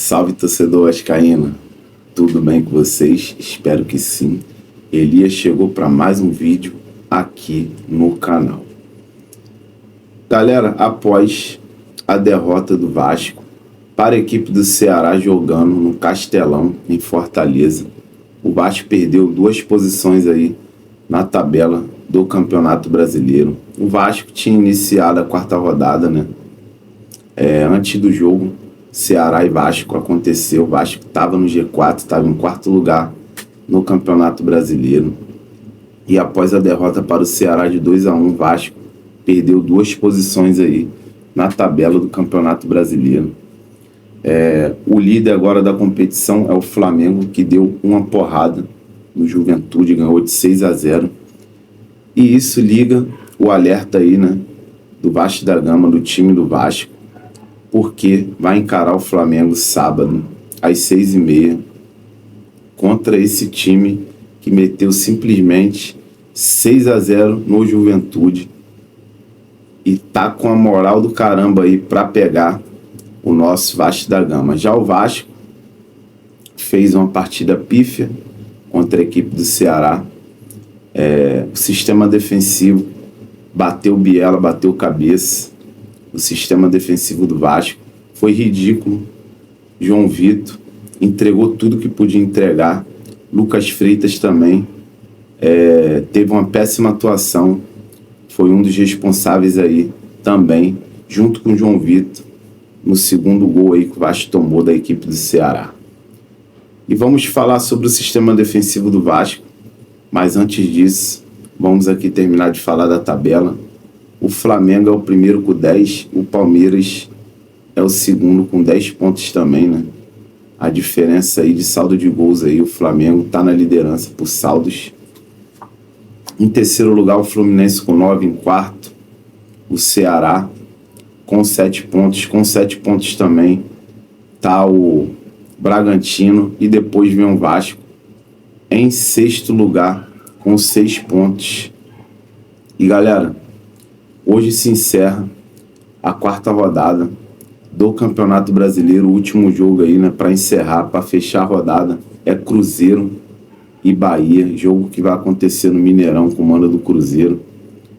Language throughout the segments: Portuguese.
Salve, torcedor vascaíno, tudo bem com vocês? Espero que sim. Elias chegou para mais um vídeo aqui no canal. Galera, após a derrota do Vasco para a equipe do Ceará jogando no Castelão, em Fortaleza, o Vasco perdeu 2 posições aí na tabela do Campeonato Brasileiro. O Vasco tinha iniciado a 4ª rodada, né? Antes do jogo, Ceará e Vasco aconteceu. O Vasco estava no G4, estava em 4º lugar no Campeonato Brasileiro. E após a derrota para o Ceará de 2-1, o Vasco perdeu 2 posições aí na tabela do Campeonato Brasileiro. O líder agora da competição é o Flamengo, que deu uma porrada no Juventude, ganhou de 6-0. E isso liga o alerta aí, né, do Vasco da Gama, do time do Vasco, porque vai encarar o Flamengo sábado, às 6h30, contra esse time que meteu simplesmente 6-0 no Juventude e tá com a moral do caramba aí para pegar o nosso Vasco da Gama. Já o Vasco fez uma partida pífia contra a equipe do Ceará. O sistema defensivo bateu Biela, bateu cabeça. O sistema defensivo do Vasco foi ridículo. João Vitor entregou tudo que podia entregar. Lucas Freitas também teve uma péssima atuação. Foi um dos responsáveis aí também, junto com o João Vitor, no 2º gol aí que o Vasco tomou da equipe do Ceará. E vamos falar sobre o sistema defensivo do Vasco, mas antes disso, vamos aqui terminar de falar da tabela. O Flamengo é o primeiro com 10, o Palmeiras é o segundo com 10 pontos também, né? A diferença aí de saldo de gols aí, o Flamengo está na liderança por saldos. Em 3º lugar, o Fluminense com 9, em 4º, o Ceará com 7 pontos. Com 7 pontos também tá o Bragantino e depois vem o Vasco em 6º lugar com 6 pontos. E galera, hoje se encerra a 4ª rodada do Campeonato Brasileiro. O último jogo aí, né, para encerrar, para fechar a rodada, é Cruzeiro e Bahia, jogo que vai acontecer no Mineirão, com o mando do Cruzeiro.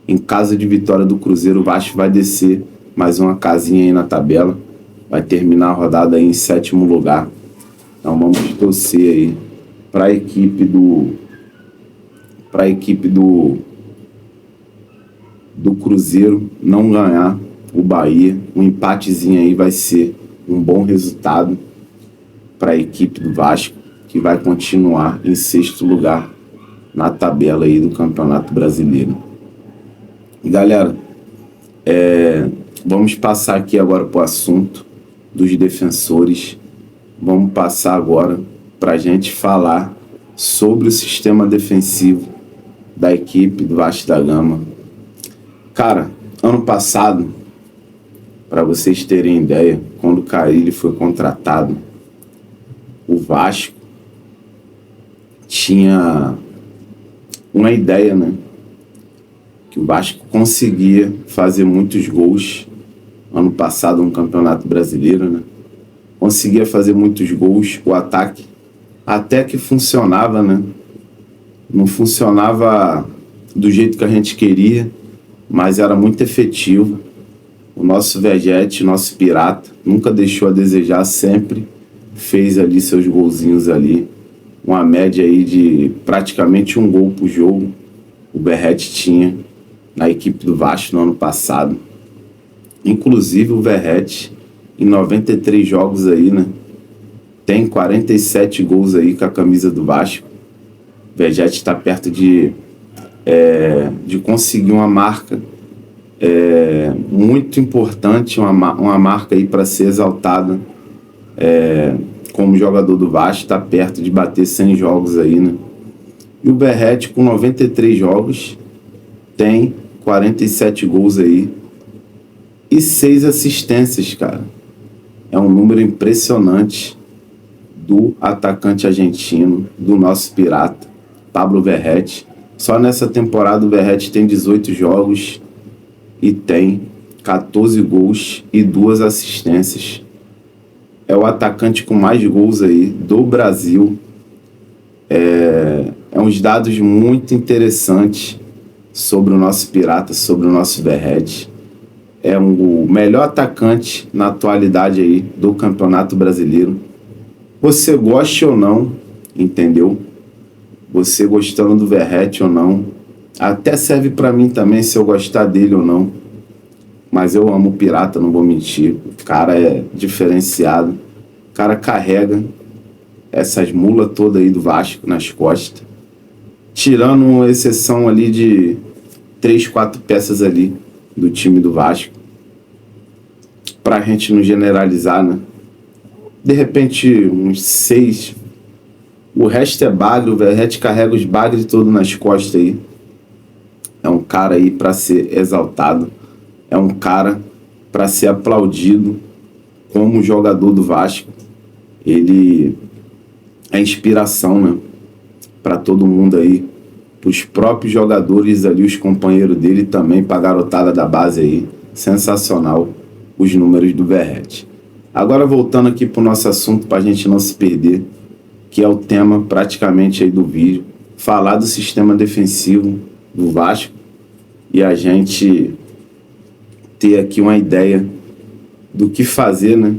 Em caso de vitória do Cruzeiro, o Vasco vai descer mais uma casinha aí na tabela, vai terminar a rodada aí em 7º lugar. Então vamos torcer aí para a equipe do Cruzeiro não ganhar o Bahia. Um empatezinho aí vai ser um bom resultado para a equipe do Vasco, que vai continuar em 6º lugar na tabela aí do Campeonato Brasileiro. E galera, vamos passar aqui agora para o assunto dos defensores. Vamos passar agora para a gente falar sobre o sistema defensivo da equipe do Vasco da Gama. Cara, ano passado, para vocês terem ideia, quando o Carille foi contratado, o Vasco tinha uma ideia, né? Que o Vasco conseguia fazer muitos gols ano passado no Campeonato Brasileiro, né? Conseguia fazer muitos gols, o ataque até que funcionava, né? Não funcionava do jeito que a gente queria, mas era muito efetivo. O nosso Vegete, nosso Pirata, nunca deixou a desejar, sempre fez ali seus golzinhos ali. Uma média aí de praticamente 1 gol por jogo o Verratti tinha na equipe do Vasco no ano passado. Inclusive o Verratti, em 93 jogos aí, né, tem 47 gols aí com a camisa do Vasco. O Verratti está perto de conseguir uma marca muito importante, uma marca aí para ser exaltada como jogador do Vasco. Está perto de bater 100 jogos aí, né? E o Verratti, com 93 jogos, tem 47 gols aí e 6 assistências, cara. É um número impressionante do atacante argentino, do nosso pirata, Pablo Verratti. Só nessa temporada o Verratti tem 18 jogos e tem 14 gols e 2 assistências. é o atacante com mais gols aí do Brasil. É uns dados muito interessantes sobre o nosso Pirata, sobre o nosso Verratti. É o melhor atacante na atualidade aí do Campeonato Brasileiro. Você goste ou não, entendeu? Você gostando do Verratti ou não, até serve para mim também se eu gostar dele ou não. Mas eu amo o Pirata, não vou mentir. O cara é diferenciado. O cara carrega essas mulas todas aí do Vasco nas costas. Tirando uma exceção ali de 3, 4 peças ali do time do Vasco. Pra gente não generalizar, né? De repente, uns 6. O resto é bagre. O Verratti carrega os bagres todos nas costas aí. É um cara aí pra ser exaltado. É um cara para ser aplaudido como jogador do Vasco. Ele é inspiração, né? Para todo mundo aí. Os próprios jogadores ali, os companheiros dele também, para a garotada da base aí. Sensacional os números do Verratti. Agora voltando aqui para o nosso assunto, para a gente não se perder, que é o tema praticamente aí do vídeo. Falar do sistema defensivo do Vasco e a gente ter aqui uma ideia do que fazer, né,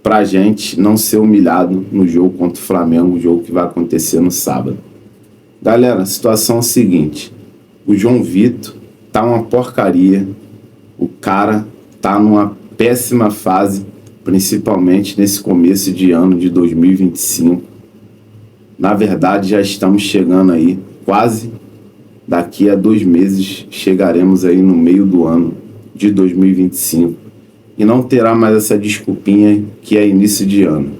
pra gente não ser humilhado no jogo contra o Flamengo, o jogo que vai acontecer no sábado. Galera, a situação é a seguinte: o João Vitor tá uma porcaria, o cara tá numa péssima fase, principalmente nesse começo de ano de 2025. Na verdade, já estamos chegando aí, quase daqui a 2 meses, chegaremos aí no meio do ano de 2025 e não terá mais essa desculpinha que é início de ano.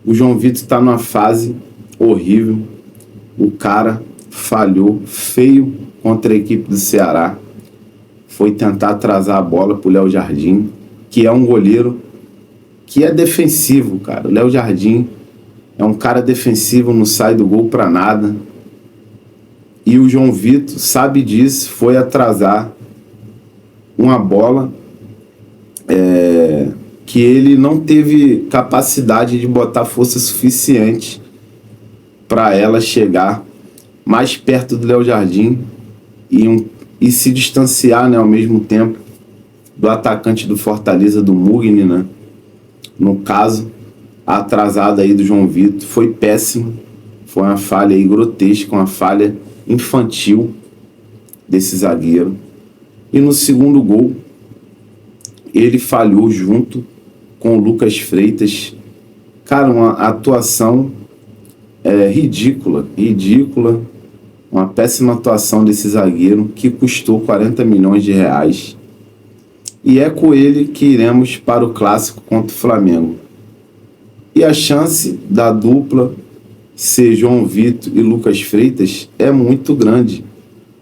O João Vitor está numa fase horrível, o cara falhou feio contra a equipe do Ceará, foi tentar atrasar a bola pro Léo Jardim, que é um goleiro que é defensivo, cara. O Léo Jardim é um cara defensivo, não sai do gol pra nada, e o João Vitor sabe disso, foi atrasar uma bola que ele não teve capacidade de botar força suficiente para ela chegar mais perto do Léo Jardim e se distanciar, né, ao mesmo tempo do atacante do Fortaleza, do Mugni, né? No caso, a atrasada aí do João Vitor foi péssima, foi uma falha aí grotesca, uma falha infantil desse zagueiro. E no segundo gol, ele falhou junto com o Lucas Freitas. Cara, uma atuação ridícula. Uma péssima atuação desse zagueiro que custou 40 milhões de reais. E é com ele que iremos para o clássico contra o Flamengo. E a chance da dupla ser João Vitor e Lucas Freitas é muito grande.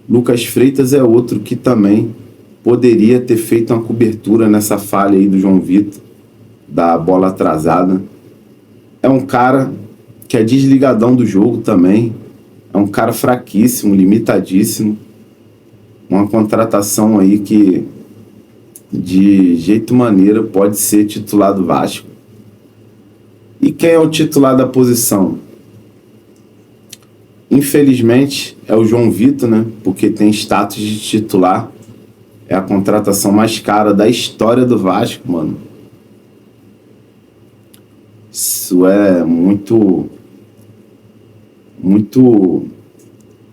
Lucas Freitas é outro que também poderia ter feito uma cobertura nessa falha aí do João Vitor, da bola atrasada. É um cara que é desligadão do jogo também. É um cara fraquíssimo, limitadíssimo. Uma contratação aí que, de jeito maneira, pode ser titular do Vasco. E quem é o titular da posição? Infelizmente é o João Vitor, né? Porque tem status de titular. É a contratação mais cara da história do Vasco, mano. Isso é muito...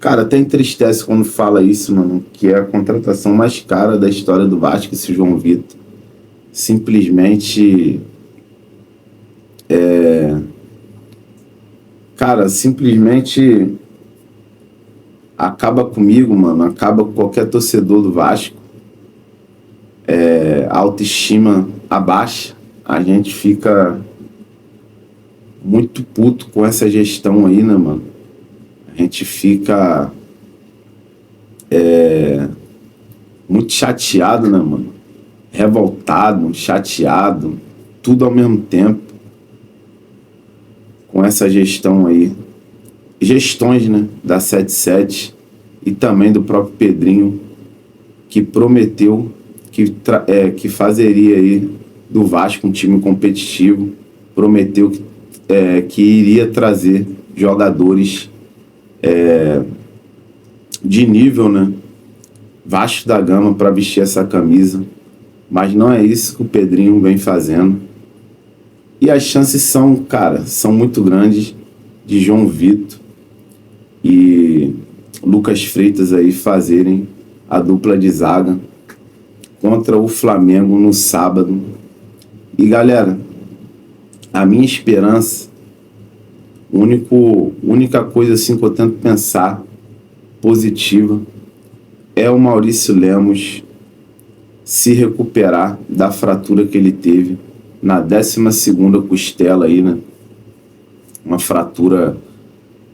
Cara, até entristece quando fala isso, mano. Que é a contratação mais cara da história do Vasco, esse João Vitor. Simplesmente... Cara, simplesmente... acaba comigo, mano. Acaba com qualquer torcedor do Vasco. A autoestima abaixa. A gente fica muito puto com essa gestão aí, né, mano? A gente fica muito chateado, né, mano? Revoltado, chateado, tudo ao mesmo tempo com essa gestão aí. Gestões, né, da 77 e também do próprio Pedrinho, que prometeu que fazeria aí do Vasco, um time competitivo, prometeu que iria trazer jogadores de nível, né? Vasco da Gama para vestir essa camisa, mas não é isso que o Pedrinho vem fazendo. E as chances são muito grandes de João Vitor e Lucas Freitas aí fazerem a dupla de zaga contra o Flamengo no sábado. E galera, a minha esperança, única coisa assim que eu tento pensar positiva é o Maurício Lemos se recuperar da fratura que ele teve na 12ª costela aí, né? Uma fratura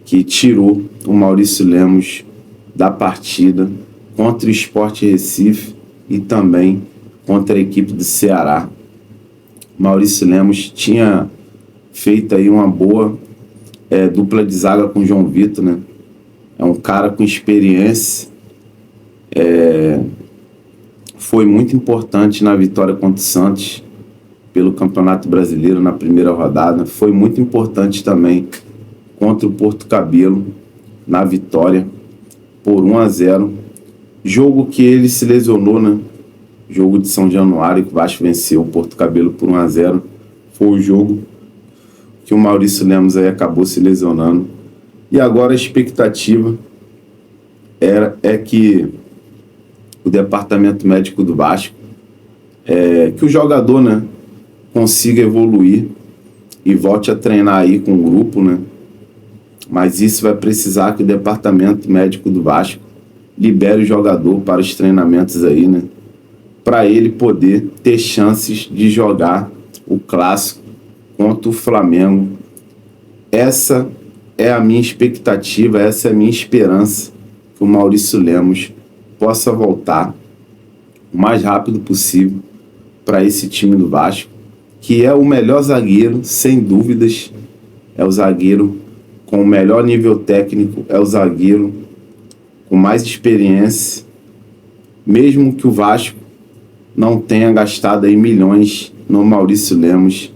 que tirou o Maurício Lemos da partida contra o Sport Recife e também contra a equipe do Ceará. Maurício Lemos tinha feito aí uma boa dupla de zaga com o João Vitor, né? É um cara com experiência, foi muito importante na vitória contra o Santos pelo Campeonato Brasileiro na primeira rodada, foi muito importante também contra o Porto Cabelo na vitória por 1-0, jogo que ele se lesionou, né? Jogo de São Januário, que o Vasco venceu o Porto Cabelo por 1-0, foi o jogo que o Maurício Lemos aí acabou se lesionando. E agora a expectativa é que o departamento médico do Vasco, que o jogador, né, consiga evoluir e volte a treinar aí com o grupo, né? Mas isso vai precisar que o departamento médico do Vasco libere o jogador para os treinamentos aí, né? Para ele poder ter chances de jogar o clássico contra o Flamengo. Essa é a minha expectativa, essa é a minha esperança, que o Maurício Lemos possa voltar o mais rápido possível para esse time do Vasco, que é o melhor zagueiro, sem dúvidas, é o zagueiro com o melhor nível técnico, é o zagueiro com mais experiência, mesmo que o Vasco não tenha gastado aí milhões no Maurício Lemos.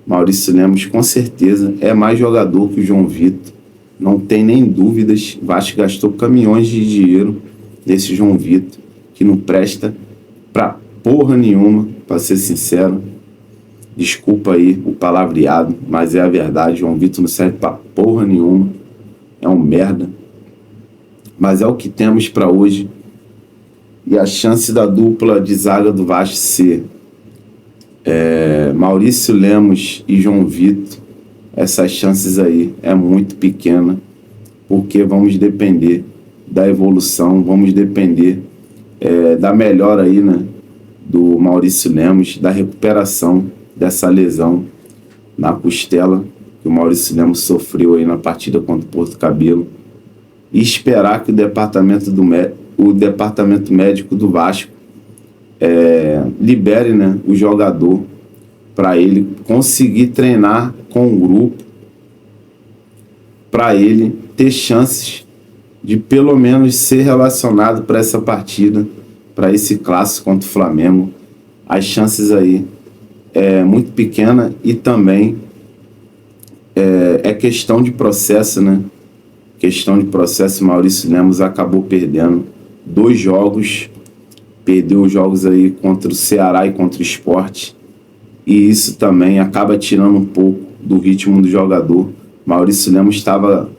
Maurício Lemos com certeza é mais jogador que o João Vitor, não tem nem dúvidas. O Vasco gastou caminhões de dinheiro nesse João Vitor, que não presta pra porra nenhuma, para ser sincero. Desculpa aí o palavreado, mas é a verdade. João Vitor não serve pra porra nenhuma, é um merda, mas é o que temos para hoje. E a chance da dupla de zaga do Vasco ser Maurício Lemos e João Vitor, essas chances aí é muito pequena, porque vamos depender da evolução, vamos depender da melhora aí, né, do Maurício Lemos, da recuperação dessa lesão na costela que o Maurício Lemos sofreu aí na partida contra o Porto Cabelo, e esperar que o departamento médico do Vasco libere, né, o jogador para ele conseguir treinar com o grupo, para ele ter chances de pelo menos ser relacionado para essa partida, para esse clássico contra o Flamengo. As chances aí é muito pequena e também é questão de processo, né? Questão de processo. Maurício Lemos acabou perdendo 2 jogos, perdeu os jogos aí contra o Ceará e contra o Sport, e isso também acaba tirando um pouco do ritmo do jogador. Maurício Lemos estava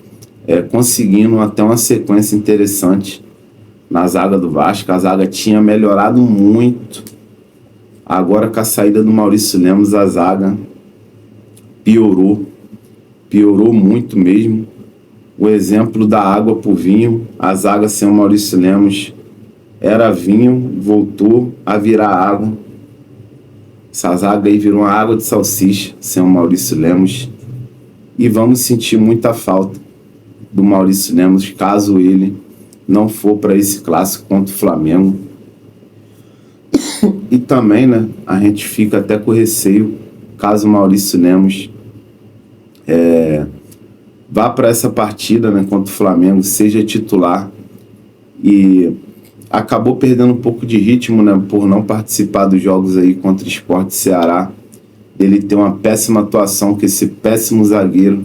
conseguindo até uma sequência interessante na zaga do Vasco, a zaga tinha melhorado muito. Agora, com a saída do Maurício Lemos, a zaga piorou muito mesmo. O exemplo da água pro vinho, a zaga sem o Maurício Lemos era vinho, voltou a virar água. Essa zaga aí virou uma água de salsicha sem o Maurício Lemos, e vamos sentir muita falta do Maurício Lemos caso ele não for para esse clássico contra o Flamengo. E também, né, a gente fica até com receio caso o Maurício Lemos vá para essa partida, né, contra o Flamengo, seja titular e acabou perdendo um pouco de ritmo, né, por não participar dos jogos aí contra o Sport Ceará. Ele tem uma péssima atuação com esse péssimo zagueiro,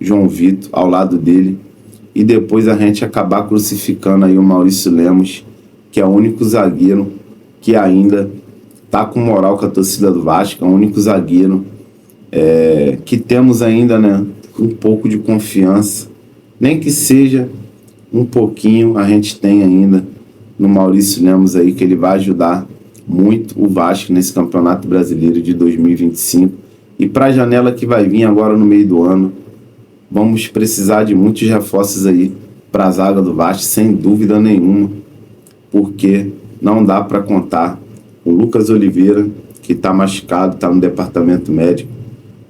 João Vitor, ao lado dele. E depois a gente acabar crucificando aí o Maurício Lemos, que é o único zagueiro que ainda tá com moral com a torcida do Vasco, é o único zagueiro que temos ainda, né, um pouco de confiança, nem que seja um pouquinho, a gente tem ainda no Maurício Lemos aí, que ele vai ajudar muito o Vasco nesse Campeonato Brasileiro de 2025. E para a janela que vai vir agora no meio do ano, vamos precisar de muitos reforços aí para a zaga do Vasco, sem dúvida nenhuma, porque não dá para contar com o Lucas Oliveira, que está machucado, está no departamento médico,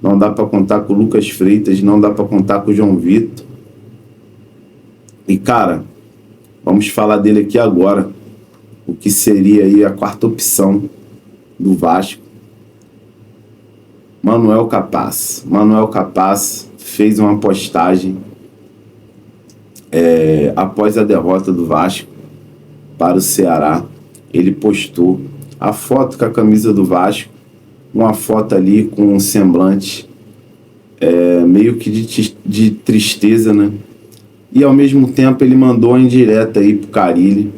não dá para contar com o Lucas Freitas, não dá para contar com o João Vitor. E cara, vamos falar dele aqui agora, o que seria aí a quarta opção do Vasco. Manuel Capaz. Manuel Capaz fez uma postagem após a derrota do Vasco para o Ceará. Ele postou a foto com a camisa do Vasco, uma foto ali com um semblante meio que de tristeza, né? E ao mesmo tempo ele mandou uma indireta aí pro Carille.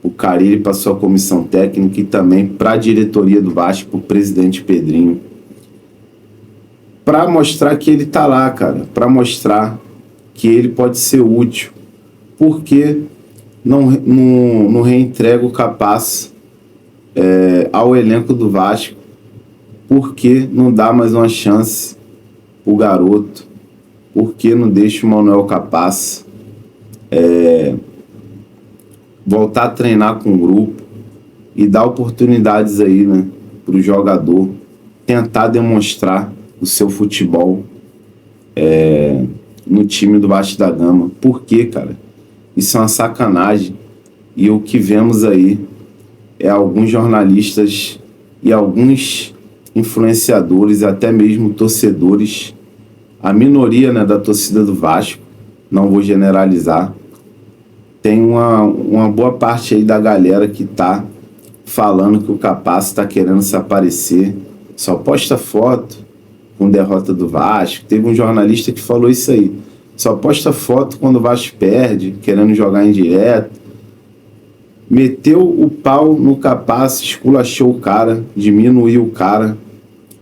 O Carille passou a comissão técnica e também para a diretoria do Vasco, pro presidente Pedrinho, para mostrar que ele tá lá, cara, para mostrar que ele pode ser útil. Por que não reentrega o Capaz ao elenco do Vasco? Por que não dá mais uma chance o garoto? Por que não deixa o Manuel Capaz voltar a treinar com o grupo e dar oportunidades aí, né, para o jogador tentar demonstrar o seu futebol no time do Vasco da Gama? Por quê, cara? Isso é uma sacanagem. E o que vemos aí é alguns jornalistas e alguns influenciadores, até mesmo torcedores, a minoria, né, da torcida do Vasco, não vou generalizar, tem uma boa parte aí da galera que tá falando que o Capaz está querendo se aparecer, só posta foto com derrota do Vasco. Teve um jornalista que falou isso aí, só posta foto quando o Vasco perde, querendo jogar em direto. Meteu o pau no Capaz, esculachou o cara, diminuiu o cara,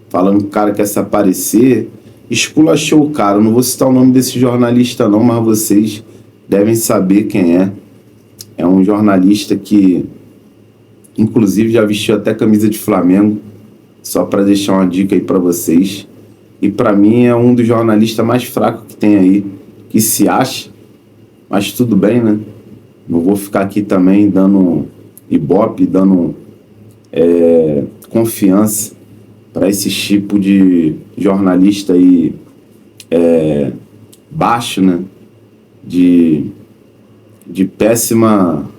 falando que o cara quer se aparecer, esculachou o cara. Não vou citar o nome desse jornalista não, mas vocês devem saber quem é. É um jornalista que, inclusive, já vestiu até camisa de Flamengo, só para deixar uma dica aí para vocês. E para mim é um dos jornalistas mais fracos que tem aí, que se acha, mas tudo bem, né? Não vou ficar aqui também dando ibope, dando confiança para esse tipo de jornalista aí baixo, né? De péssima,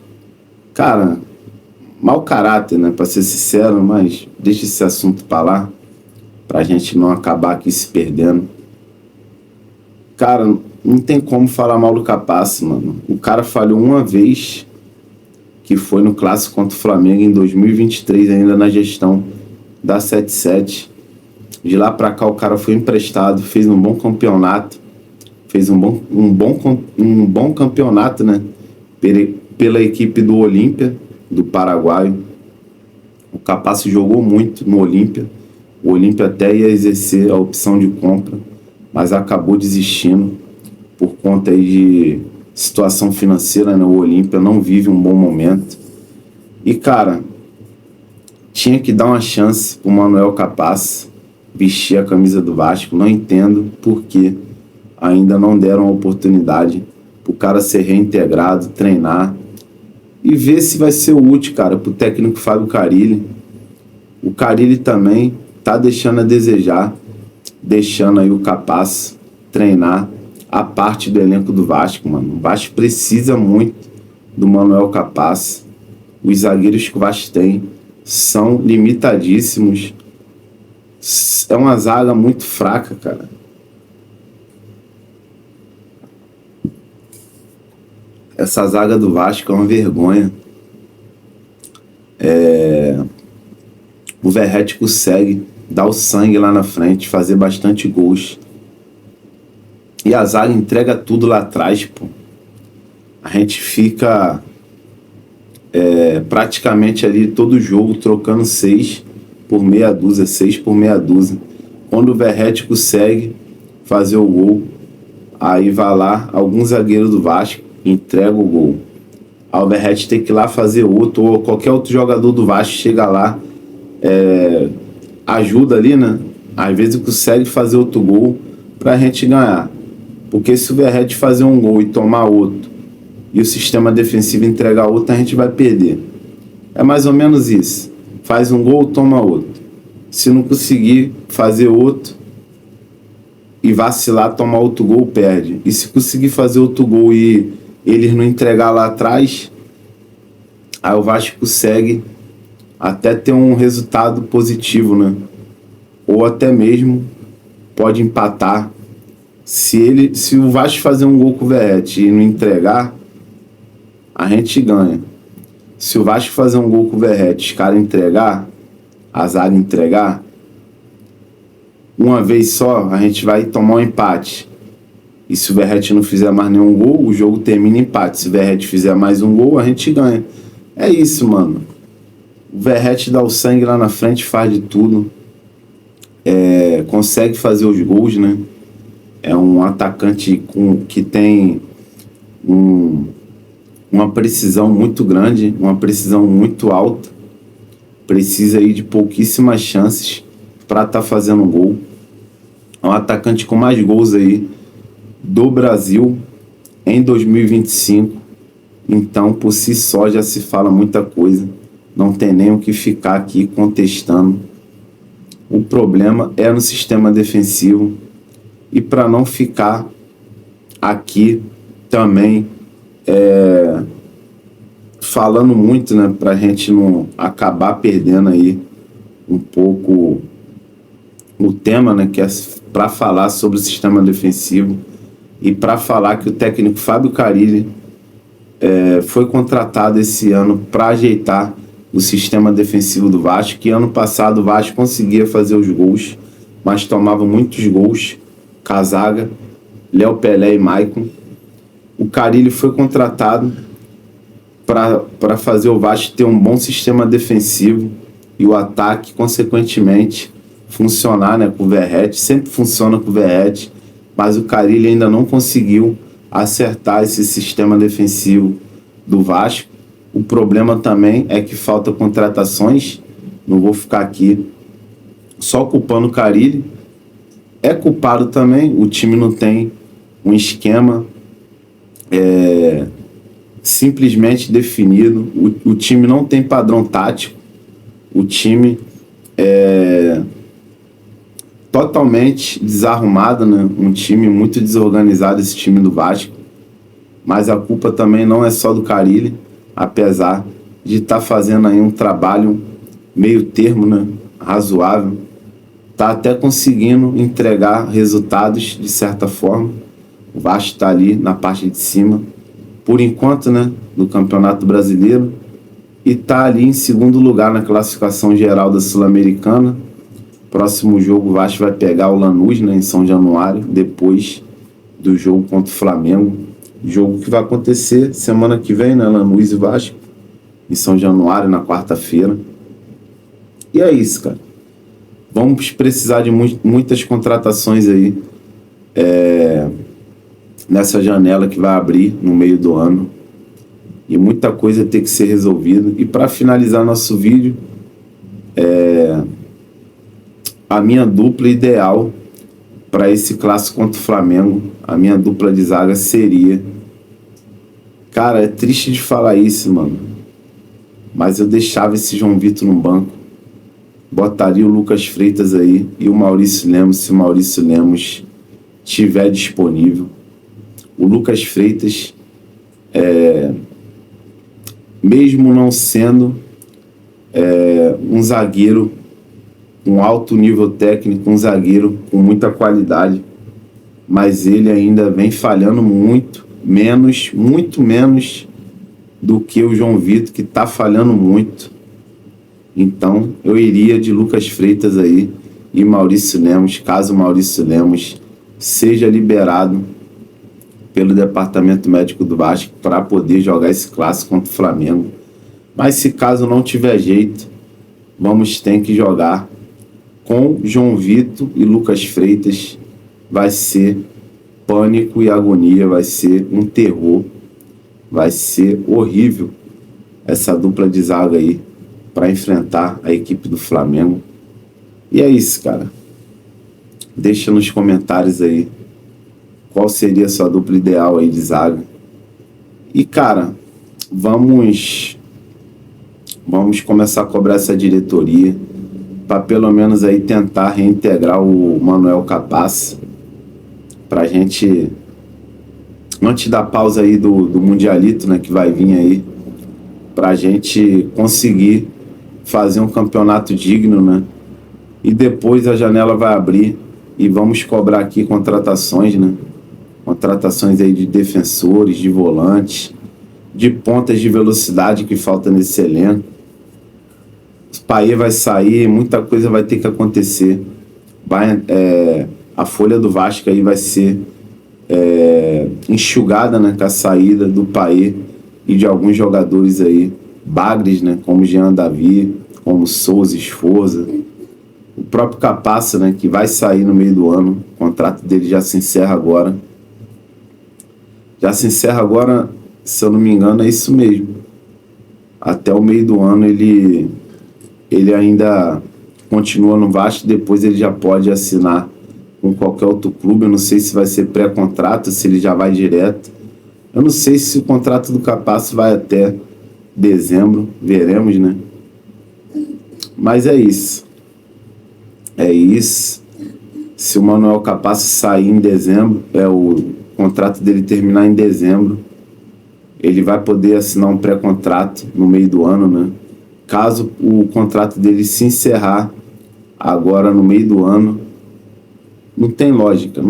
cara, mau caráter, né? Para ser sincero, mas deixa esse assunto para lá, pra gente não acabar aqui se perdendo. Cara, não tem como falar mal do Capaz, mano. O cara falhou uma vez, que foi no clássico contra o Flamengo em 2023, ainda na gestão da 77. De lá pra cá o cara foi emprestado, fez um bom campeonato, fez um bom campeonato, né? Pela equipe do Olímpia, do Paraguai. O Capaz jogou muito no Olímpia. O Olímpia até ia exercer a opção de compra, mas acabou desistindo por conta aí de situação financeira, né? O Olímpia não vive um bom momento. E, cara, tinha que dar uma chance pro Manuel Capaz vestir a camisa do Vasco. Não entendo por que ainda não deram a oportunidade pro cara ser reintegrado, treinar e ver se vai ser útil, cara, pro técnico Fábio Carille. O Carille também tá deixando a desejar, deixando aí o Capaz treinar a parte do elenco do Vasco, mano. O Vasco precisa muito do Manuel Capaz. Os zagueiros que o Vasco tem são limitadíssimos. É uma zaga muito fraca, cara. Essa zaga do Vasco é uma vergonha. O Verratti consegue dar o sangue lá na frente, fazer bastante gols. E a zaga entrega tudo lá atrás, pô. A gente fica praticamente ali todo jogo trocando 6 por meia dúzia, 6 por meia dúzia. Quando o Verratti consegue fazer o gol, aí vai lá algum zagueiro do Vasco, entrega o gol. Aí o Verratti tem que ir lá fazer outro, ou qualquer outro jogador do Vasco chega lá, ajuda ali, né? Às vezes consegue fazer outro gol pra gente ganhar. Porque se o Verratti fazer um gol e tomar outro, e o sistema defensivo entregar outro, a gente vai perder. É mais ou menos isso. Faz um gol, toma outro. Se não conseguir fazer outro e vacilar, tomar outro gol, perde. E se conseguir fazer outro gol e eles não entregar lá atrás, aí o Vasco consegue até ter um resultado positivo, né? Ou até mesmo pode empatar. Se o Vasco fazer um gol com o Verratti e não entregar, a gente ganha. Se o Vasco fazer um gol com o Verratti, os caras entregar, a zaga entregar, uma vez só a gente vai tomar um empate. E se o Verratti não fizer mais nenhum gol, o jogo termina em empate. Se o Verratti fizer mais um gol, a gente ganha. É isso, mano. O Verratti dá o sangue lá na frente, faz de tudo. Consegue fazer os gols, né? É um atacante que tem uma precisão muito grande, uma precisão muito alta. Precisa aí de pouquíssimas chances para estar fazendo gol. É um atacante com mais gols aí do Brasil em 2025. Então, por si só, já se fala muita coisa. Não tem nem o que ficar aqui contestando. O problema é no sistema defensivo. E para não ficar aqui também falando muito, né, para a gente não acabar perdendo aí um pouco o tema, né, que é para falar sobre o sistema defensivo e para falar que o técnico Fábio Carille foi contratado esse ano para ajeitar o sistema defensivo do Vasco, que ano passado o Vasco conseguia fazer os gols, mas tomava muitos gols. Casaga, Léo Pelé e Maicon. O Carille foi contratado para fazer o Vasco ter um bom sistema defensivo e o ataque, consequentemente, funcionar, né, com o Verratti. Sempre funciona com o Verratti, mas o Carille ainda não conseguiu acertar esse sistema defensivo do Vasco. O problema também é que falta contratações. Não vou ficar aqui só culpando o Carille. É culpado também, o time não tem um esquema simplesmente definido, o time não tem padrão tático, o time é totalmente desarrumado, né? Um time muito desorganizado, esse time do Vasco, mas a culpa também não é só do Carille, apesar de estar fazendo aí um trabalho meio termo, né? Razoável. Tá até conseguindo entregar resultados de certa forma. O Vasco está ali na parte de cima, por enquanto, né, do Campeonato Brasileiro, e tá ali em segundo lugar na classificação geral da Sul-Americana. Próximo jogo o Vasco vai pegar o Lanús, né, em São Januário, depois do jogo contra o Flamengo. Jogo que vai acontecer semana que vem, né, Lanús e Vasco, em São Januário, na quarta-feira. E é isso, cara. Vamos precisar de muitas contratações aí nessa janela que vai abrir no meio do ano. E muita coisa tem que ser resolvida. E para finalizar nosso vídeo, a minha dupla ideal para esse clássico contra o Flamengo, a minha dupla de zaga seria... Cara, é triste de falar isso, mano. Mas eu deixava esse João Vitor no banco. Botaria o Lucas Freitas aí e o Maurício Lemos, se o Maurício Lemos estiver disponível. O Lucas Freitas, mesmo não sendo um zagueiro com alto nível técnico, um zagueiro com muita qualidade, mas ele ainda vem falhando muito menos do que o João Vitor, que está falhando muito. Então eu iria de Lucas Freitas aí e Maurício Lemos, caso Maurício Lemos seja liberado pelo departamento médico do Vasco para poder jogar esse clássico contra o Flamengo. Mas se caso não tiver jeito, vamos ter que jogar com João Vitor e Lucas Freitas. Vai ser pânico e agonia, vai ser um terror, vai ser horrível essa dupla de zaga aí para enfrentar a equipe do Flamengo. E é isso, cara. Deixa nos comentários aí qual seria a sua dupla ideal aí de zaga. E, cara, vamos começar a cobrar essa diretoria para pelo menos aí tentar reintegrar o Manuel Capaz, pra gente, antes da pausa aí do Mundialito, né, que vai vir aí, pra gente conseguir fazer um campeonato digno, né? E depois a janela vai abrir e vamos cobrar aqui contratações, né? Contratações aí de defensores, de volantes, de pontas de velocidade que falta nesse elenco. O Paê vai sair, muita coisa vai ter que acontecer. A folha do Vasco aí vai ser enxugada, né, com a saída do Paê e de alguns jogadores aí, bagres, né, como Jean Davi, como Souza Esforza. O próprio Capaça, né, que vai sair no meio do ano, o contrato dele já se encerra agora. Já se encerra agora, se eu não me engano, é isso mesmo. Até o meio do ano ele ainda continua no Vasco, depois ele já pode assinar com qualquer outro clube. Eu não sei se vai ser pré-contrato, se ele já vai direto. Eu não sei se o contrato do Capasso vai até dezembro, veremos, né? Mas é isso. É isso. Se o Manuel Capasso sair em dezembro, o contrato dele terminar em dezembro, ele vai poder assinar um pré-contrato no meio do ano, né? Caso o contrato dele se encerrar agora no meio do ano, não tem lógica.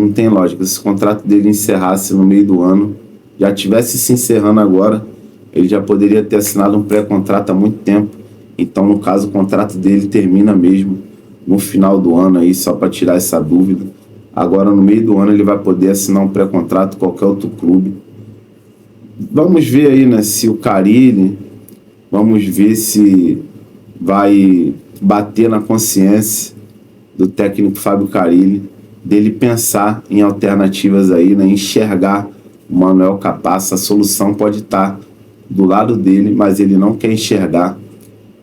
Se o contrato dele encerrasse no meio do ano, já tivesse se encerrando agora, ele já poderia ter assinado um pré-contrato há muito tempo. Então, no caso, o contrato dele termina mesmo no final do ano aí, só para tirar essa dúvida. Agora, no meio do ano, ele vai poder assinar um pré-contrato com qualquer outro clube. Vamos ver aí, né, se o Carille, vamos ver se vai bater na consciência do técnico Fábio Carille, dele pensar em alternativas aí, né, enxergar o Manuel Capaz. A solução pode estar do lado dele, mas ele não quer enxergar.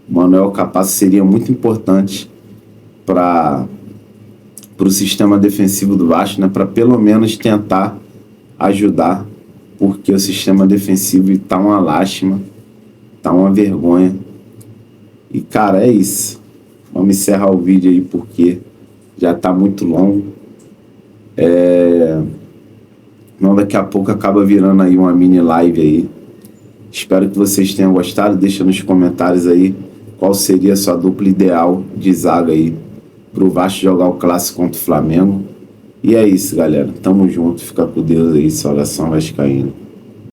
O Manuel Capaz seria muito importante para o sistema defensivo do Vasco, né, para pelo menos tentar ajudar, porque o sistema defensivo está uma lástima, está uma vergonha. E, cara, é isso. Vamos encerrar o vídeo aí porque já está muito longo. Não, daqui a pouco acaba virando aí uma mini live aí. Espero que vocês tenham gostado. Deixa nos comentários aí qual seria a sua dupla ideal de zaga aí pro Vasco jogar o clássico contra o Flamengo. E é isso, galera. Tamo junto. Fica com Deus aí. Saudação vascaína.